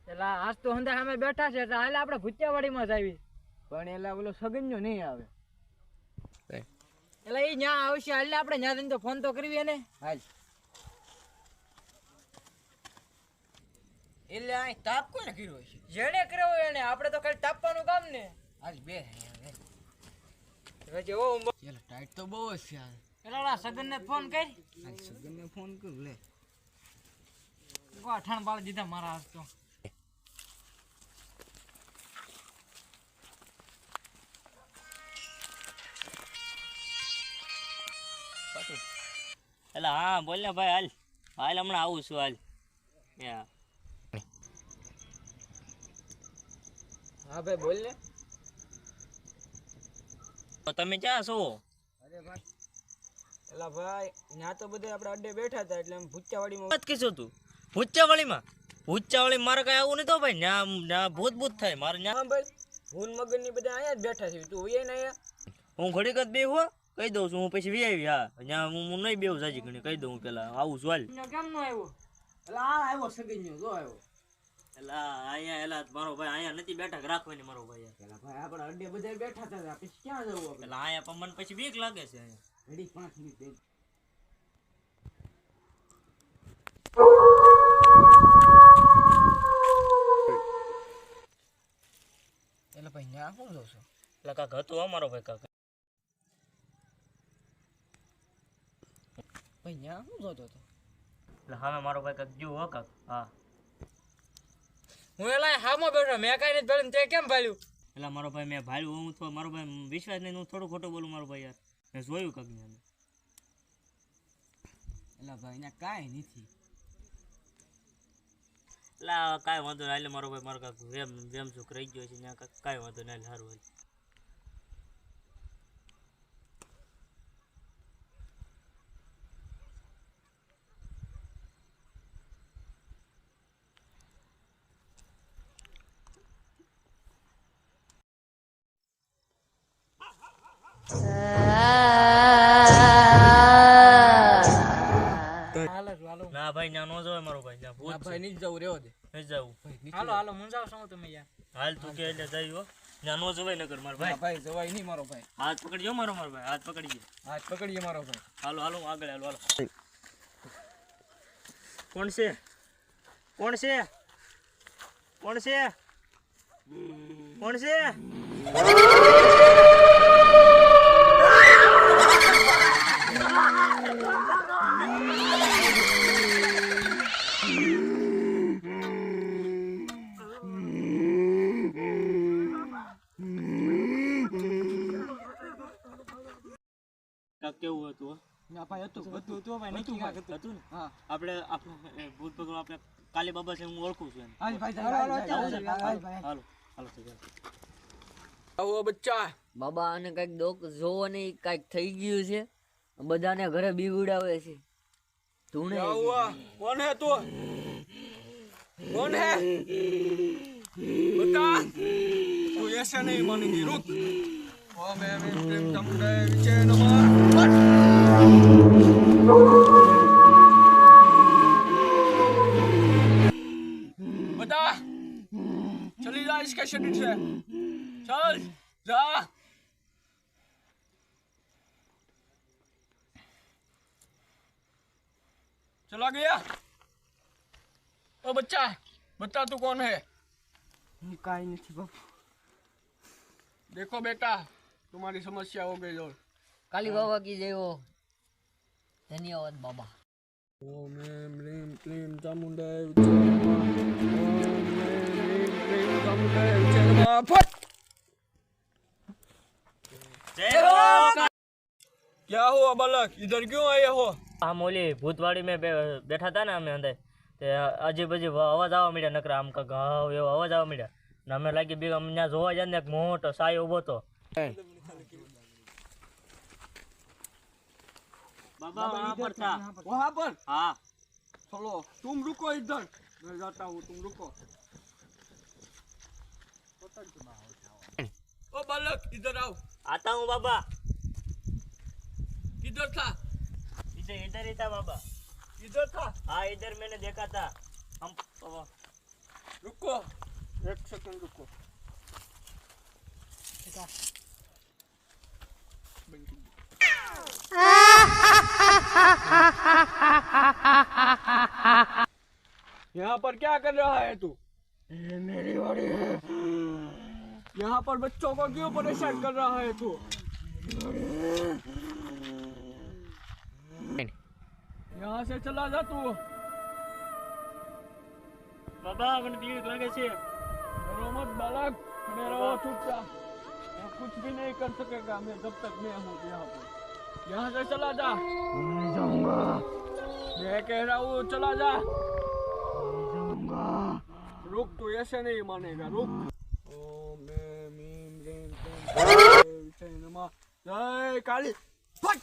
એલા આજ તો હંદા સામે બેઠા છે એટલે હાલે આપણે ભૂતિયાવાડીમાં જ આવી પણ એલા ઓલો સગન્યો નહીં આવે એલા એ ન્યા આવશે હાલ આપણે ન્યા જઈને તો ફોન તો કરવી એને હાલ એટલે આ તાપ કોને કર્યો છે જેણે કર્યો હોય એને આપણે તો ખાલી તાપવાનું કામ ને હાલ બે હવે જેવો એલા ટાઈટ તો બહુ જ છે એલા સગનને ફોન કરી હાલ સગનને ફોન કર લે ઠાણ બાળ દીધા મારા હાથ તો એટલે હા બોલ ને ભાઈ હાલ હાલ હમણાં આવું છું હાલ હા ભાઈ બોલ ને તમે ક્યાં છો? અરે ભાઈ એલા ભાઈ ત્યાં તો બધે આપણે અડ્ડે બેઠા હતા એટલે ભૂતિયાવાડીમાં વાત કીધું તું ભૂતિયાવાળી મારે કઈ આવું નહીં તો ભાઈ ન્યા ભૂત થાય મારે ન્યા ભાઈ ભૂન મગન ની બધા અહીંયા જ બેઠા છે તું હોય ને અહીંયા હું ઘડીક જ બેહું કહી દઉં છું હું પછી વી હા ત્યાં હું નહીં બેહું સાજી ઘણી કહી દઉં પેલા આવું છું હાલ કેમ નો આવ્યો એટલે આ આવ્યો સગીન્યો જો આવ્યો એલા અહીંયા એલા મારો ભાઈ અહીંયા નથી બેઠા રાખવાની મારો ભાઈ એલા ભાઈ આપણે અડ્ડે બધા બેઠા હતા પછી ક્યાં જવું આપણે એટલે અહીંયા પણ મને પછી બીક લાગે છે અહીંયા ઘડી 5 મિનિટ એટલે ભાઈ ન્યા શું જોશો એટલે કાક હતું અમારો ભાઈ કાક ભાઈ ન્યા શું જોતો હતો એટલે હા મારો ભાઈ કાક જો હો કાક હા હું એલા હામો બેઠો મેં કઈ નથી ભળ્યું તે કેમ ભાળ્યું એટલે મારો ભાઈ મેં ભાળ્યું હું તો મારો ભાઈ વિશ્વાસ નહીં હું થોડું ખોટું બોલું મારો ભાઈ યાર મેં જોયું કાક ને એલા ભાઈ ને કાંઈ નથી એટલે કાંઈ વાંધો નહીં એટલે મારો ભાઈ મારો કાક વેમ સુખ રહી ગયો છે ત્યાં કાંઈ વાંધો નહીં સારું હાલ ના ભાઈ ત્યાં નો જવાય મારો ભાઈ ત્યાં ભૂત ભાઈ નહીં જવું રેવો દે નહીં જવું હાલો હાલો મુંજાવ છો તમે યાર હાલ તું કે એટલે જઈ હો ત્યાં નો જવાય નગર મારો ભાઈ ભાઈ જવાય નહીં મારો ભાઈ હાથ પકડજો મારો ભાઈ હાથ પકડીએ મારો ભાઈ હાલો હાલો આગળ હાલો હાલો કોણ છે કોણ છે કોણ છે કોણ છે કેવું હતું ના ભાઈ હતું ભાઈ નક્કી કાક હતું ને હા આપણે ભૂત ભગવાન આપણે કાલી બાબા છે હું ઓળખું છું હાલ ભાઈ હાલો આવો બચ્ચા બાબા આને કઈક દોક જોવો ને કઈક થઈ ગયું છે બધાને ઘરે બીવડાવે છે તુણે કોણ હે તું કોણ હે બતા તું ऐसा नहीं मानेगी रुक ओम प्रेम तमडे विचे नमः बता चली जा इसके शरीर से चल जा चला गया ओ बच्चा बता तू कौन है કાઈ નથી બાપુ देखो बेटा तुम्हारी समस्या हो गई और કાલી બાબા કી જય હો ધન્યવાદ બાબા ओम ह्रीं क्लीं चामुंडाय विचे नमः ओम ह्रीं क्लीं चामुंडाय विचे नमः फट जय हो क्या हुआ बालक इधर क्यों आए हो हम ओली भूतवाड़ी में बैठा था ना हमें अंदर ते अजीब अजीब अवाज आवा मीडिया नकरा आम का गाव एવો અવાજ આવા મીડિયા ને અમે લાગી બી અમને જોવા જાય ને એક મોટો સાયો ઉભો તો बाबा वहाँ पर था वहाँ पर हाँ चलो तुम रुको इधर मैं जाता हूँ तुम रुको ओ बालक इधर आओ आता हूँ बाबा किधर था इधर ही था बाबा इधर था हाँ इधर मैंने देखा था हम रुको, एक सेकंड रुको। यहाँ पर क्या कर रहा है तू? ये मेरी गाड़ी है। यहाँ पर बच्चों को क्यों परेशान कर रहा है तू? यहाँ से चला जा तू। બાબા મને બીક લાગે છે डरो मत बालक, खड़े रहो चुपचाप। वो कुछ भी नहीं कर सकेगा मैं जब तक मैं हूँ यहाँ पर। यहाँ से चला जा। नहीं जाऊंगा। मैं कह रहा हूँ चला जा। नहीं जाऊंगा। रुक, तू ऐसे नहीं मानेगा, रुक। ओम ह्रीं ह्रीं क्लीं जय काली। फट।